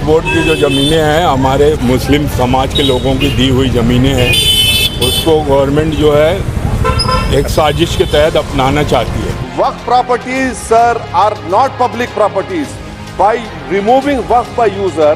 Board की जो ज़मीनें हैं हमारे मुस्लिम समाज के लोगों की दी हुई ज़मीनें हैं, उसको गवर्नमेंट जो है एक साजिश के तहत अपनाना चाहती है। Waqf properties, sir, are not public properties. By removing waqf by user,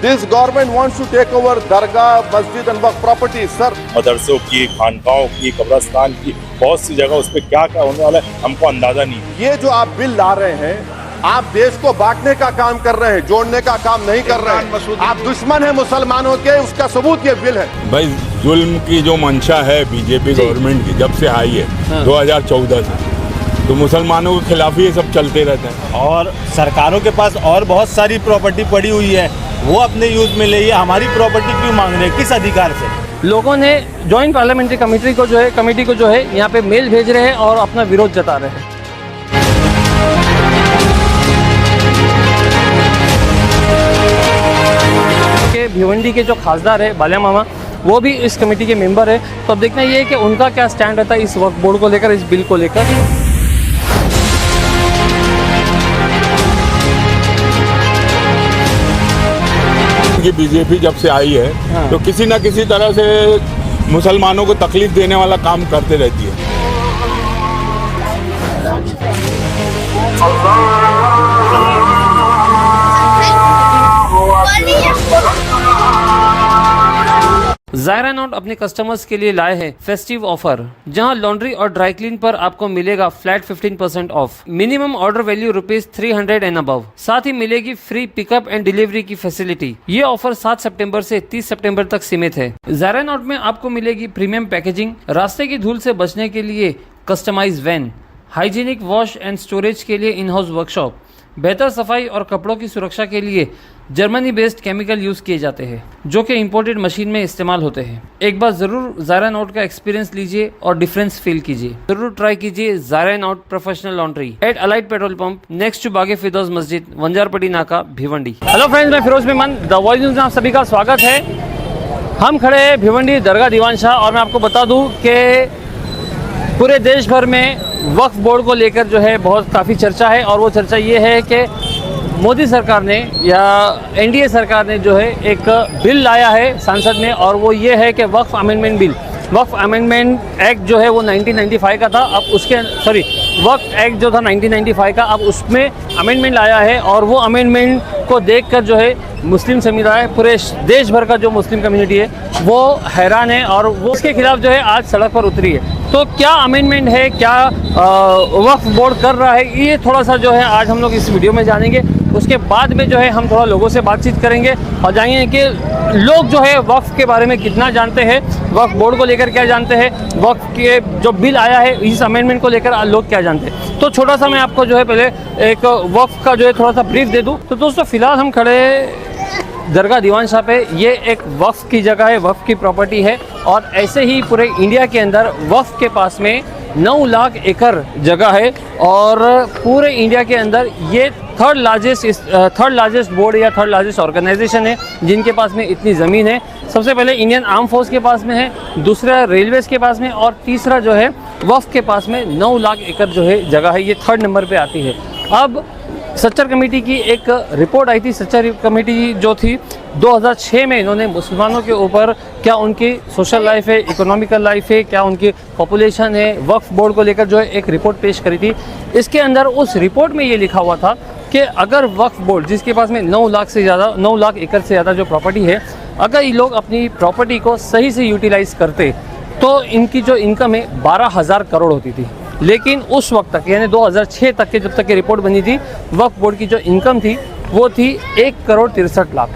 this government wants to take over dargah, masjid and waqf properties, sir. मदरसों की, खानकाहों की, कब्रस्तान की, बहुत सी जगह उस पर क्या क्या होने वाला है हमको अंदाजा नहीं। ये जो आप बिल ला रहे हैं, आप देश को बांटने का काम कर रहे हैं, जोड़ने का काम नहीं कर रहे हैं। आप दुश्मन हैं मुसलमानों के, उसका सबूत ये बिल है। भाई जुल्म की जो मंशा है बीजेपी गवर्नमेंट की जब से आई है 2014 से, तो मुसलमानों के खिलाफ ये सब चलते रहते हैं। और सरकारों के पास और बहुत सारी प्रॉपर्टी पड़ी हुई है, वो अपने यूज में ले, हमारी प्रॉपर्टी क्यों मांग रहे हैं, किस अधिकार से? लोगों ने जॉइंट पार्लियामेंट्री कमेटी को जो है यहाँ पे मेल भेज रहे हैं और अपना विरोध जता रहे हैं। भिवंडी के जो खासदार है बालिया मामा, वो भी इस कमेटी के मेंबर है। तो अब देखना ये है कि उनका क्या स्टैंड रहता है इस वक्फ बोर्ड को लेकर, इस बिल को लेकर। बीजेपी जब से आई है तो किसी न किसी तरह से मुसलमानों को तकलीफ देने वाला काम करते रहती है। ज़ायरा नोट अपने कस्टमर्स के लिए लाए हैं फेस्टिव ऑफर, जहां लॉन्ड्री और ड्राई क्लीन पर आपको मिलेगा flat 15% of, minimum order value ₹300 and above. साथ ही मिलेगी फ्री पिकअप एंड डिलीवरी की फैसिलिटी। ये ऑफर 7 सितंबर से 30 सितंबर तक सीमित है। ज़ायरा नोट में आपको मिलेगी प्रीमियम पैकेजिंग, रास्ते की धूल से बचने के लिए customize van, hygienic wash and storage के लिए इन हाउस वर्कशॉप, बेहतर सफाई और कपड़ों की सुरक्षा के लिए जर्मनी बेस्ड केमिकल यूज किए जाते हैं जो कि इंपोर्टेड मशीन में इस्तेमाल होते हैं। एक बार जरूर ज़ायरा नोट का एक्सपीरियंस लीजिए और डिफरेंस फील कीजिए। जरूर ट्राई कीजिए Zaira note professional laundry at अलाइट petrol pump next to Bagh-e Firdaus मस्जिद, वंजारपट्टी नाका, भिवंडी। हेलो फ्रेंड्स, मैं Firoz Memon, the voice news में आप सभी का स्वागत है। हम खड़े हैं भिवंडी दरगाह दीवान शाह और मैं आपको बता दूं कि पूरे देश भर में वक्फ बोर्ड को लेकर जो है बहुत काफ़ी चर्चा है। और वो चर्चा ये है कि मोदी सरकार ने या एनडीए सरकार ने जो है एक बिल लाया है संसद में, और वो ये है कि वक्फ अमेंडमेंट बिल, वक्फ अमेंडमेंट एक्ट जो है वो 1995 का था, अब उसके वक्फ एक्ट जो था 1995 का, अब उसमें अमेंडमेंट लाया है। और वो अमेंडमेंट को देखकर जो है मुस्लिम समुदाय, पूरे देश भर का जो मुस्लिम कम्युनिटी है वो हैरान है और वो उसके खिलाफ जो है आज सड़क पर उतरी है। तो क्या अमेंडमेंट है, क्या वक्फ बोर्ड कर रहा है, ये थोड़ा सा जो है आज हम लोग इस वीडियो में जानेंगे। उसके बाद में जो है हम थोड़ा लोगों से बातचीत करेंगे और जानेंगे कि लोग जो है वक्फ के बारे में कितना जानते हैं, वक्फ बोर्ड को लेकर क्या जानते हैं, वक्फ के जो बिल आया है इस अमेंडमेंट को लेकर लोग क्या जानते हैं। तो छोटा सा मैं आपको जो है पहले एक वक्फ का जो है थोड़ा सा ब्रीफ दे दूँ। तो दोस्तों फिलहाल हम खड़े दरगाह दीवान शाह पे। ये एक वक्फ की जगह है, वक्फ की प्रॉपर्टी है और ऐसे ही पूरे इंडिया के अंदर वक्फ के पास में 9 लाख एकड़ जगह है और पूरे इंडिया के अंदर ये थर्ड लार्जेस्ट बोर्ड या थर्ड लार्जेस्ट ऑर्गेनाइजेशन है जिनके पास में इतनी ज़मीन है। सबसे पहले इंडियन आर्म फोर्स के पास में है, दूसरा रेलवेज़ के पास में और तीसरा जो है वक्फ के पास में 9 लाख एकड़ जो है जगह है, ये 3rd नंबर पे आती है। अब सच्चर कमेटी की एक रिपोर्ट आई थी, सच्चर कमेटी जो थी 2006 में, इन्होंने मुसलमानों के ऊपर क्या उनकी सोशल लाइफ है, इकोनॉमिकल लाइफ है, क्या उनकी पॉपुलेशन है, वक्फ बोर्ड को लेकर जो है एक रिपोर्ट पेश करी थी। इसके अंदर उस रिपोर्ट में ये लिखा हुआ था कि अगर वक्फ बोर्ड जिसके पास में 9 लाख एकड़ से ज़्यादा जो प्रॉपर्टी है, अगर ये लोग अपनी प्रॉपर्टी को सही से यूटिलाइज़ करते तो इनकी जो इनकम है 12,000 करोड़ होती थी। लेकिन उस वक्त तक यानी 2006 तक के जब तक की रिपोर्ट बनी थी, वक्फ बोर्ड की जो इनकम थी वो थी 1,63,00,000।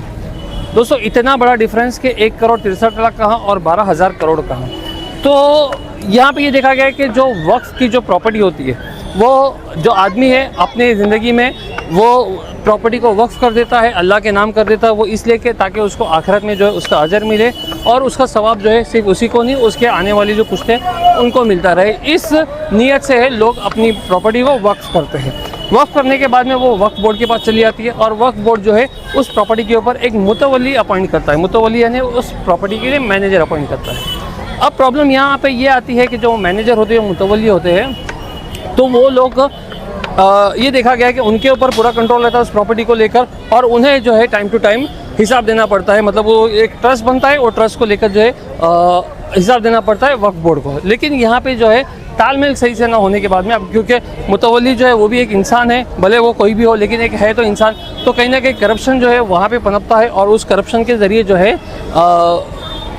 दोस्तों इतना बड़ा डिफरेंस कि 1,63,00,000 कहाँ और 12,000 करोड़ कहाँ। तो यहाँ पे ये देखा गया है कि जो वक्फ की जो प्रॉपर्टी होती है, वो जो आदमी है अपनी ज़िंदगी में वो प्रॉपर्टी को वक्फ कर देता है, अल्लाह के नाम कर देता है, वो इसलिए कि ताकि उसको आखिरत में जो है उसका अजर मिले और उसका सवाब जो है सिर्फ उसी को नहीं, उसके आने वाली जो पुश्ते उनको मिलता रहे। इस नीयत से है लोग अपनी प्रॉपर्टी को वक्फ करते हैं। वक्फ करने के बाद में वो वक्फ बोर्ड के पास चली जाती है और वक्फ बोर्ड जो है उस प्रॉपर्टी के ऊपर एक मुतवल्ली अपॉइंट करता है। मुतवल्ली यानी उस प्रॉपर्टी के लिए मैनेजर अपॉइंट करता है। अब प्रॉब्लम यहाँ पे ये आती है कि जो मैनेजर होते हैं, मुतवल्ली होते हैं, तो वो लोग ये देखा गया है कि उनके ऊपर पूरा कंट्रोल रहता है उस प्रॉपर्टी को लेकर, और उन्हें जो है टाइम टू टाइम हिसाब देना पड़ता है। मतलब वो एक ट्रस्ट बनता है, वो ट्रस्ट को लेकर जो है हिसाब देना पड़ता है वक्फ बोर्ड को। लेकिन यहाँ पे जो है तालमेल सही से ना होने के बाद में, अब क्योंकि मुतवल्ली जो है वो भी एक इंसान है, भले वो कोई भी हो लेकिन एक है तो इंसान, तो कहीं ना कहीं करप्शन जो है वहाँ पे पनपता है, और उस करप्शन के ज़रिए जो है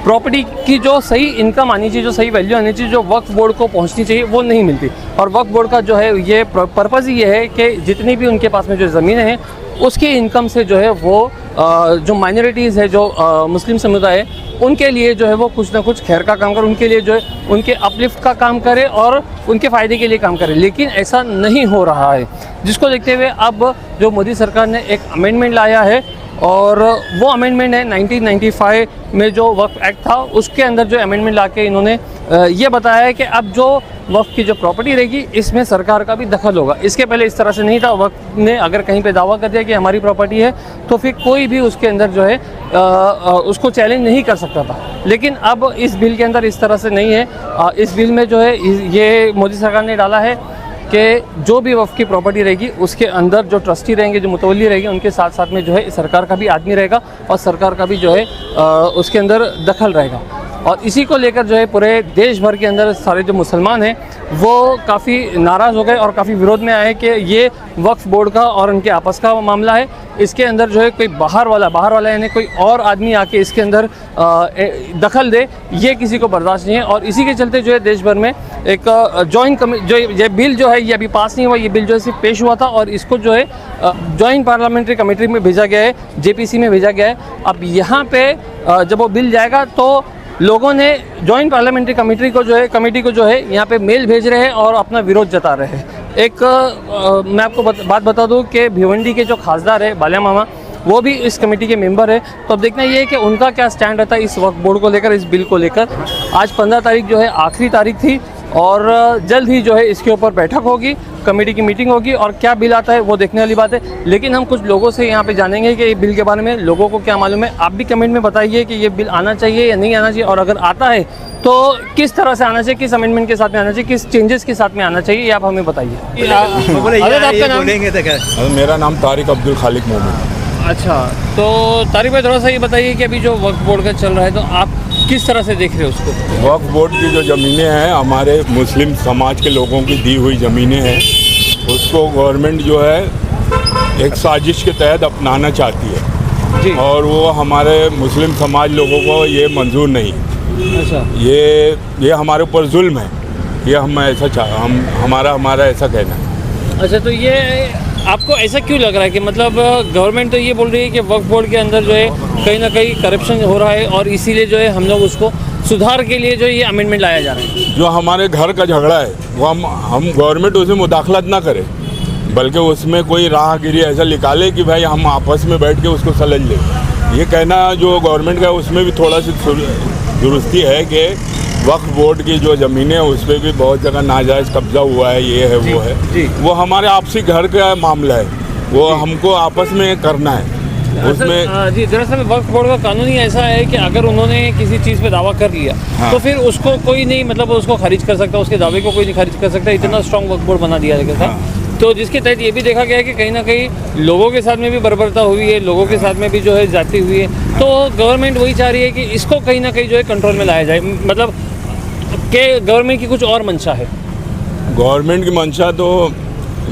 प्रॉपर्टी की जो सही इनकम आनी चाहिए, जो सही वैल्यू आनी चाहिए, जो वक्फ बोर्ड को पहुंचनी चाहिए, वो नहीं मिलती। और वक्फ बोर्ड का जो है ये पर्पज़ ये है कि जितनी भी उनके पास में जो ज़मीनें हैं उसकी इनकम से जो है वो जो माइनॉरिटीज़ है, जो मुस्लिम समुदाय है, उनके लिए जो है वो कुछ ना कुछ खैर का काम करे, उनके लिए जो है उनके अपलिफ्ट का काम करे और उनके फ़ायदे के लिए काम करे। लेकिन ऐसा नहीं हो रहा है, जिसको देखते हुए अब जो मोदी सरकार ने एक अमेंडमेंट लाया है, और वो अमेंडमेंट है 1995 में जो वक्फ एक्ट था उसके अंदर जो अमेंडमेंट लाके इन्होंने ये बताया है कि अब जो वक्फ की जो प्रॉपर्टी रहेगी इसमें सरकार का भी दखल होगा। इसके पहले इस तरह से नहीं था। वक्फ ने अगर कहीं पे दावा कर दिया कि हमारी प्रॉपर्टी है तो फिर कोई भी उसके अंदर जो है उसको चैलेंज नहीं कर सकता था। लेकिन अब इस बिल के अंदर इस तरह से नहीं है। इस बिल में जो है ये मोदी सरकार ने डाला है कि जो भी वक्फ की प्रॉपर्टी रहेगी उसके अंदर जो ट्रस्टी रहेंगे, जो मुतवल्ली रहेंगे, उनके साथ साथ में जो है सरकार का भी आदमी रहेगा और सरकार का भी जो है उसके अंदर दखल रहेगा। और इसी को लेकर जो है पूरे देश भर के अंदर सारे जो मुसलमान हैं वो काफ़ी नाराज़ हो गए और काफ़ी विरोध में आए कि ये वक्फ बोर्ड का और उनके आपस का मामला है। इसके अंदर जो है कोई बाहर वाला यानी कोई और आदमी आके इसके अंदर दखल दे, ये किसी को बर्दाश्त नहीं है। और इसी के चलते जो है देश भर में एक जो ये बिल जो है ये अभी पास नहीं हुआ, ये बिल जो है सिर्फ पेश हुआ था और इसको जो है जॉइंट पार्लियामेंट्री कमेटी में भेजा गया है, JPC में भेजा गया है। अब यहाँ पे जब वो बिल जाएगा तो लोगों ने जॉइंट पार्लियामेंट्री कमेटी को जो है यहाँ पे मेल भेज रहे हैं और अपना विरोध जता रहे हैं। एक मैं आपको बात बता दूं कि भिवंडी के जो खासदार है बालिया मामा, वो भी इस कमेटी के मेंबर है। तो अब देखना ये है कि उनका क्या स्टैंड रहता है इस वक्फ बोर्ड को लेकर, इस बिल को लेकर। आज 15 तारीख जो है आखिरी तारीख थी और जल्द ही जो है इसके ऊपर बैठक होगी, कमेटी की मीटिंग होगी और क्या बिल आता है वो देखने वाली बात है। लेकिन हम कुछ लोगों से यहाँ पे जानेंगे कि ये बिल के बारे में लोगों को क्या मालूम है। आप भी कमेंट में बताइए कि ये बिल आना चाहिए या नहीं आना चाहिए, और अगर आता है तो किस तरह से आना चाहिए, किस अमेंडमेंट के साथ में आना चाहिए, किस चेंजेस के साथ में आना चाहिए, ये आप हमें बताइए। आपका नाम? मेरा नाम तारिक अब्दुल खालिक मोमिन। अच्छा, तो तारिक भाई थोड़ा सा ये बताइए कि अभी जो वक्फ बोर्ड का चल रहा है तो आप किस तरह से देख रहे हो उसको? वक्फ बोर्ड की जो ज़मीनें हैं हमारे मुस्लिम समाज के लोगों की दी हुई ज़मीनें हैं, उसको गवर्नमेंट जो है एक साजिश के तहत अपनाना चाहती है जी। और वो हमारे मुस्लिम समाज लोगों को ये मंजूर नहीं। अच्छा, ये हमारे ऊपर जुल्म है, ये हम ऐसा हमारा ऐसा कहना है। अच्छा, तो ये आपको ऐसा क्यों लग रहा है कि मतलब गवर्नमेंट तो ये बोल रही है कि वक्फ बोर्ड के अंदर जो है कहीं ना कहीं करप्शन हो रहा है और इसीलिए जो है हम लोग उसको सुधार के लिए जो ये अमेंडमेंट लाया जा रहा है। जो हमारे घर का झगड़ा है वो हम गवर्नमेंट उसमें मुदाखलत ना करे, बल्कि उसमें कोई राहगिरी ऐसा निकाले कि भाई हम आपस में बैठ के उसको सलझ लें। ये कहना जो गवर्नमेंट का उसमें भी थोड़ा सी दुरुस्ती है कि वक्फ बोर्ड की जो ज़मीनें हैं उस पर भी बहुत जगह नाजायज़ कब्जा हुआ है, ये है वो है। वो हमारे आपसी घर का मामला है, वो हमको आपस में करना है उसमें। जी, दरअसल वक्फ बोर्ड का कानून ही ऐसा है कि अगर उन्होंने किसी चीज़ पे दावा कर लिया तो फिर उसको कोई नहीं, मतलब उसको खारिज कर सकता, उसके दावे को कोई नहीं खारिज कर सकता। इतना स्ट्रॉन्ग वक्फ बोर्ड बना दिया गया था। तो जिसके तहत ये भी देखा गया है कि कहीं ना कहीं लोगों के साथ में भी बर्बरता हुई है, लोगों के साथ में भी जो है जाती हुई है। तो गवर्नमेंट वही चाह रही है कि इसको कहीं ना कहीं जो है कंट्रोल में लाया जाए, मतलब कि गवर्नमेंट की कुछ और मंशा है। गवर्नमेंट की मंशा तो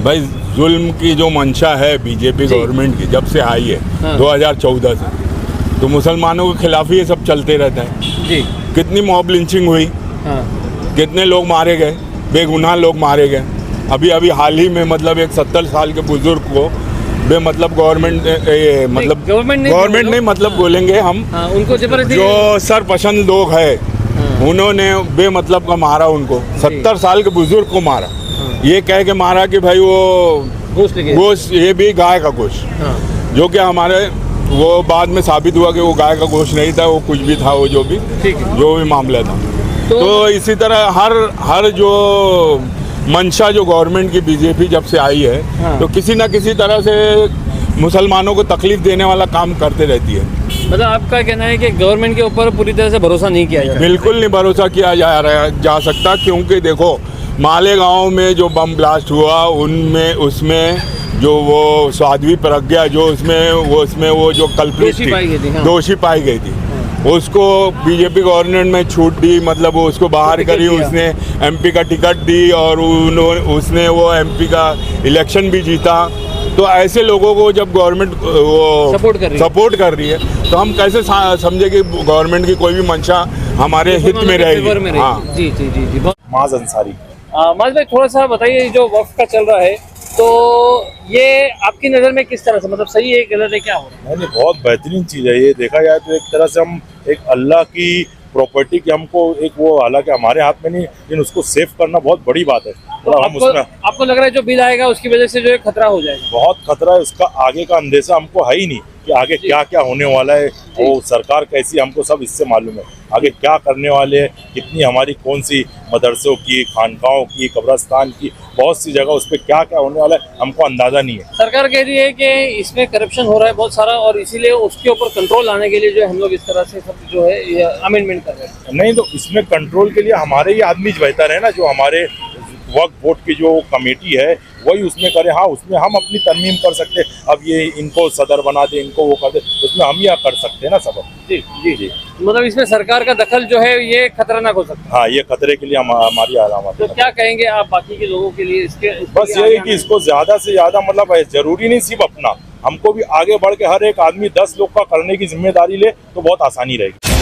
भाई जुल्म की जो मंशा है बीजेपी गवर्नमेंट की जब से आई है 2014 से, तो मुसलमानों के खिलाफ ही ये सब चलते रहता है जी। कितनी मॉब लिंचिंग हुई, कितने लोग मारे गए, बेगुनाह लोग मारे गए। अभी हाल ही में मतलब एक 70 साल के बुजुर्ग को बेमतलब गवर्नमेंट नहीं मतलब बोलेंगे हम, उनको जो सरपसंद लोग है उन्होंने बेमतलब का मारा उनको, 70 साल के बुजुर्ग को मारा, ये कह के मारा कि भाई वो गोश्त, ये भी गाय का गोश्त, जो कि हमारे वो बाद में साबित हुआ कि वो गाय का गोश्त नहीं था, वो कुछ भी था, वो जो भी मामला था। तो इसी तरह हर जो मंशा जो गवर्नमेंट की बीजेपी जब से आई है तो किसी ना किसी तरह से मुसलमानों को तकलीफ देने वाला काम करते रहती है। मतलब आपका कहना है कि गवर्नमेंट के ऊपर पूरी तरह से भरोसा नहीं किया जाता? बिल्कुल नहीं भरोसा किया जा सकता, क्योंकि देखो मालेगांव में जो बम ब्लास्ट हुआ उनमें उसमें जो वो साध्वी प्रज्ञा जो उसमें वो जो कल्प्रिट दोषी पाई गई थी, हाँ। दोषी पाई गई थी, उसको बीजेपी गवर्नमेंट में छूट दी, मतलब वो उसको बाहर करी, उसने एमपी का टिकट दी और उसने वो एमपी का इलेक्शन भी जीता। तो ऐसे लोगों को जब गवर्नमेंट वो सपोर्ट कर रही है तो हम कैसे समझे कि गवर्नमेंट की कोई भी मंशा हमारे हित में रहेगी। हाँ जी जी जी जी। माज अंसारी। माज भाई थोड़ा सा बताइए, जो वक्फ का चल रहा है तो ये आपकी नज़र में किस तरह से, मतलब सही है गलत है, क्या हो रहा है? नहीं, बहुत बेहतरीन चीज़ है ये। देखा जाए तो एक तरह से हम एक अल्लाह की प्रॉपर्टी की हमको एक वो, हालांकि हमारे हाथ में नहीं, लेकिन उसको सेव करना बहुत बड़ी बात है। तो आपको लग रहा है जो बिल आएगा उसकी वजह से जो है खतरा हो जाएगा? बहुत खतरा है, उसका आगे का अंदेशा हमको है ही नहीं कि आगे क्या क्या होने वाला है, वो सरकार कैसी, हमको सब इससे मालूम है आगे क्या करने वाले हैं, कितनी हमारी कौन सी मदरसों की, खानकाहों की, कब्रस्तान की, बहुत सी जगह उस पर क्या क्या होने वाला है हमको अंदाजा नहीं है। सरकार कह रही है कि इसमें करप्शन हो रहा है बहुत सारा और इसीलिए उसके ऊपर कंट्रोल लाने के लिए जो है हम लोग इस तरह से सब जो है अमेंडमेंट कर रहे हैं। नहीं, तो इसमें कंट्रोल के लिए हमारे ही आदमी बेहतर है ना, जो हमारे वक्फ बोर्ड की जो कमेटी है वही उसमें करे। हाँ, उसमें हम अपनी तरमीम कर सकते, अब ये इनको सदर बना दे, इनको वो कर दे, उसमें हम यह कर सकते हैं ना सब। जी जी जी, मतलब इसमें सरकार का दखल जो है ये खतरनाक हो सकता है। हाँ, ये खतरे के लिए हमारी अलामत तो है। क्या कहेंगे आप बाकी के लोगों के लिए इसके बस ये है कि इसको ज्यादा से ज्यादा, मतलब जरूरी नहीं सिर्फ अपना, हमको भी आगे बढ़ के हर एक आदमी 10 लोग का करने की जिम्मेदारी ले तो बहुत आसानी रहेगी।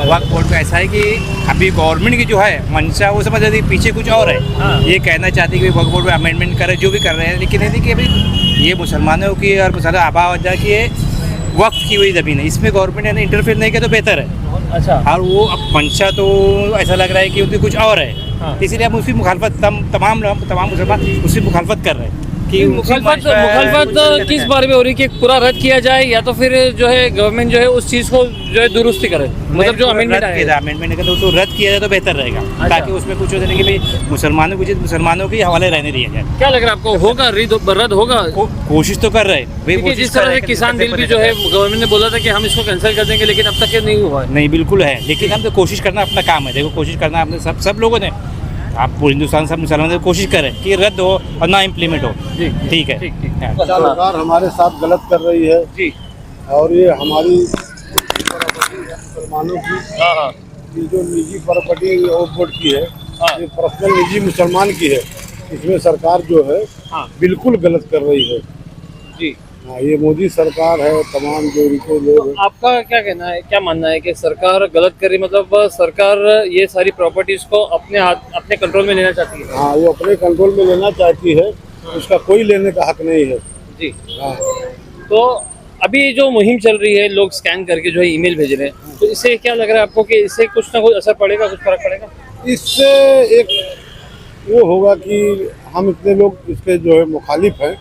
वक्फ बोर्ड में ऐसा है कि अभी गवर्नमेंट की जो है मंशा वो समझ रही पीछे कुछ और है। हाँ। ये कहना चाहती है कि वक्फ बोर्ड में अमेंडमेंट करे, जो भी कर रहे हैं, लेकिन ये कि अभी ये मुसलमानों की और मुसलमान आबा वजह की ये वक्फ की हुई ज़मीन है, इसमें गवर्नमेंट ने इंटरफेयर नहीं किया तो बेहतर है। अच्छा, और वो अब मंशा तो ऐसा लग रहा है कि उनकी कुछ और है। हाँ। इसीलिए हम उसकी मुखालफत तमाम मुसलमान उसकी मुखालफत कर रहे हैं कि मुखालफत किस बारे में हो रही है कि पूरा रद्द किया जाए या तो फिर जो है गवर्नमेंट जो है उस चीज़ को जो है दुरुस्ती करे, मतलब जो अमेंडमेंट तो रद्द किया जाए तो बेहतर रहेगा। अच्छा। ताकि उसमें कुछ हो जाए कि भाई मुसलमानों के हवाले रहने दिया जाए। क्या लग रहा है आपको, होगा रद्द होगा? कोशिश तो कर रहे हैं क्योंकि जिस तरह से किसान बिल भी जो है गवर्नमेंट ने बोला था कि हम इसको कैंसिल कर देंगे, लेकिन अब तक ये नहीं हुआ है। नहीं, बिल्कुल है, लेकिन हम तो कोशिश करना अपना काम है। देखो, कोशिश करना हमने सब लोगों ने, आप पूरे हिंदुस्तान सब मुसलमान कोशिश करें कि रद्द हो और ना इम्प्लीमेंट हो। ठीक है। सरकार हमारे साथ गलत कर रही है जी, और ये हमारी मुसलमानों की जो निजी प्रॉपर्टी वक्फ बोर्ड की है, ये पर्सनल निजी मुसलमान की है, इसमें सरकार जो है बिल्कुल गलत कर रही है जी। ये मोदी सरकार है, तमाम जो इनके लोग हैं। आपका क्या कहना है, क्या मानना है कि सरकार गलत कर रही, मतलब सरकार ये सारी प्रॉपर्टीज को अपने कंट्रोल में लेना चाहती है? हाँ, वो अपने कंट्रोल में लेना चाहती है, उसका कोई लेने का हक नहीं है जी। हाँ। तो अभी जो मुहिम चल रही है, लोग स्कैन करके जो है ईमेल भेज रहे हैं, तो इससे क्या लग रहा है आपको कि इससे कुछ ना कुछ असर पड़ेगा, कुछ फर्क पड़ेगा? इससे एक वो होगा कि हम इतने लोग इसके जो है मुखालिफ हैं,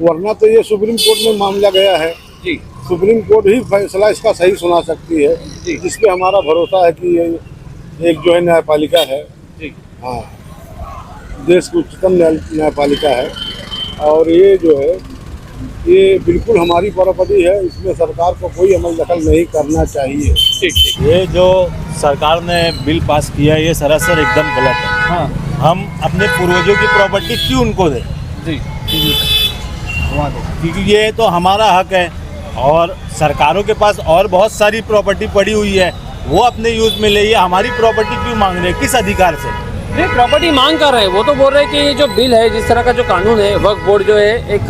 वरना तो ये सुप्रीम कोर्ट में मामला गया है जी। सुप्रीम कोर्ट ही फैसला इसका सही सुना सकती है, जिसपे हमारा भरोसा है कि ये एक जो है न्यायपालिका है जी। हाँ, देश की उच्चतम न्यायपालिका है, और ये जो है ये बिल्कुल हमारी प्रॉपर्टी है, इसमें सरकार को कोई अमल दखल नहीं करना चाहिए। ठीक। ये जो सरकार ने बिल पास किया है ये सरासर एकदम गलत है। हाँ हम अपने पूर्वजों की प्रॉपर्टी क्यों उनको दें? जी, क्योंकि ये तो हमारा हक है, और सरकारों के पास और बहुत सारी प्रॉपर्टी पड़ी हुई है, वो अपने यूज में ले, हमारी प्रॉपर्टी क्यों मांग रहे हैं, किस अधिकार से? नहीं, प्रॉपर्टी मांग कर रहे हैं, वो तो बोल रहे हैं कि ये जो बिल है, जिस तरह का जो कानून है, वक्फ बोर्ड जो है एक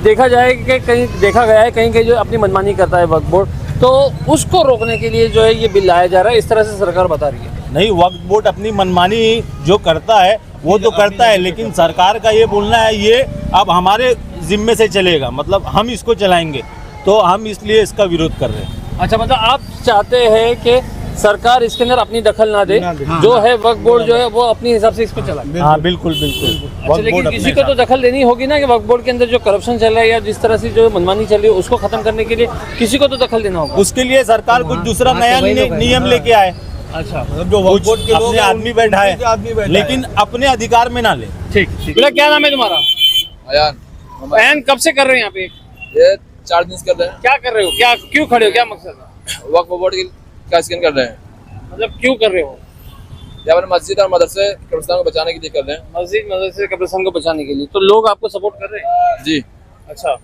देखा जाए कि कहीं देखा गया है कहीं जो अपनी मनमानी करता है वक्फ बोर्ड, तो उसको रोकने के लिए जो है ये बिल लाया जा रहा है, इस तरह से सरकार बता रही है। नहीं, वक्फ बोर्ड अपनी मनमानी जो करता है वो तो करता है, लेकिन सरकार का ये बोलना है ये अब हमारे जिम्मे से चलेगा, मतलब हम इसको चलाएंगे, तो हम इसलिए इसका विरोध कर रहे हैं। अच्छा, मतलब आप चाहते हैं कि सरकार इसके अंदर अपनी दखल ना दे, जो है वक्फ बोर्ड जो है वो अपने हिसाब से इसको चलाए। हाँ बिल्कुल बिल्कुल। अच्छा, वक्फ लेकिन बोर्ड किसी अपने को तो दखल देनी होगी ना कि वक्फ बोर्ड के अंदर जो करप्शन चल रहा है या जिस तरह से जो मनमानी चल रही है उसको खत्म करने के लिए किसी को तो दखल देना होगा। उसके लिए सरकार कुछ दूसरा नया नियम लेके आए। अच्छा, जो वक्फ बोर्ड के अपने आदमी बैठाए, लेकिन अपने अधिकार में ना ले। ठीक। बेटा क्या नाम है तुम्हारा? अयान, कब से कर रहे हैं यहाँ पे? ये 4 दिन से कर रहे हैं। क्या कर रहे हो, क्या क्यों खड़े हो, क्या मकसद है? वक्फ बोर्ड का स्कैन कर रहे हैं। मतलब क्यों कर रहे हो? यहाँ पर मस्जिद और मदरसे कब्रिस्तान को बचाने के लिए कर रहे हैं। मस्जिद मदरसे कब्रिस्तान को बचाने के लिए, तो लोग आपको सपोर्ट कर रहे हैं? जी। अच्छा,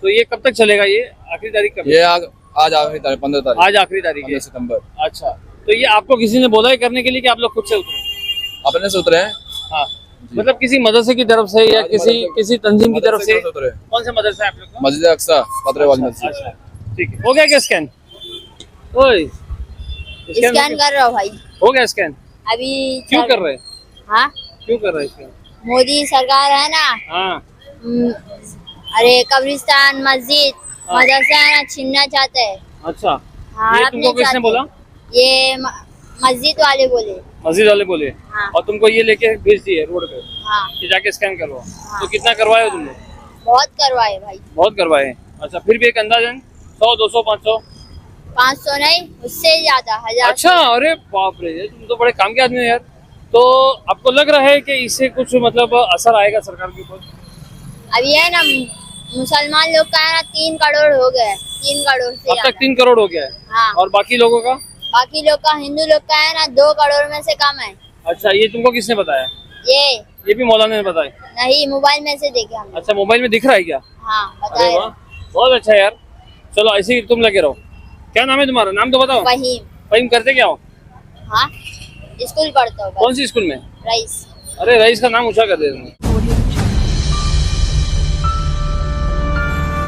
तो ये कब तक चलेगा, ये आखिरी तारीख कब? ये आज आखिरी तारीख 15 तारीख, आज आखिरी तारीख है 15 सितंबर। अच्छा, तो ये आपको किसी ने बोला है करने के लिए कि आप लोग खुद से उतरे? अपने से उतरे हैं। हाँ, मतलब किसी मदरसे की तरफ से या किसी तंजीम की तरफ से? उतरे। कौन सा मदरसा है आप लोग का? मस्जिद अक्सा पतरे वाली मस्जिद। अच्छा, ठीक है। हो गया क्या स्कैन? ओए, स्कैन कर रहा हूँ भाई। हो गया स्कैन? अभी क्यों कर रहे हैं? हाँ, क्यों कर रहे हैं स्कैन? मोदी सरकार है ना। हाँ, अरे कब्रिस्तान मस्जिद मदरसा है ना छीनना चाहते हैं। अच्छा, हाँ, ये अपने तुमको किसने चाहते बोला? हैं। ये मस्जिद वाले बोले। मस्जिद वाले बोले? हाँ। और तुमको ये लेके भेज दिए रोड पे हाँ, कि जाके स्कैन करवाओ? हाँ। तो कितना करवाए हो तुमने? बहुत करवाए भाई। बहुत करवाए हैं। अच्छा, फिर भी एक अंदाजन 100, 200, 500? 500 नहीं, उससे ज्यादा 1000। अच्छा, अरे बाप रे, ये तुम तो बड़े काम के आदमी हो यार। तो आपको लग रहा है कि इससे कुछ मतलब असर आएगा सरकार के ऊपर? अभी है ना मुसलमान लोग का है ना 3 करोड़ हो गए, 3 करोड़ से अब तक ज्यादा। 3 करोड़ हो गया है। हाँ, और बाकी लोगों का? बाकी लोग का हिंदू लोग का है ना 2 करोड़ में से कम है। अच्छा, ये तुमको किसने बताया? ये भी मौलाना ने बताया? नहीं, मोबाइल में से देखे हमने। अच्छा, मोबाइल में दिख रहा है क्या? हाँ, अरे बताया। वाह, बहुत अच्छा यार। चलो ऐसे ही तुम लगे रहो। क्या नाम है तुम्हारा, नाम तो बताओ। फहीम। फहीम, करते क्या हो? हाँ, स्कूल पढ़ता हूँ। कौन सी स्कूल में? रईस। अरे रईस का नाम ऊंचा कर दे तुमने।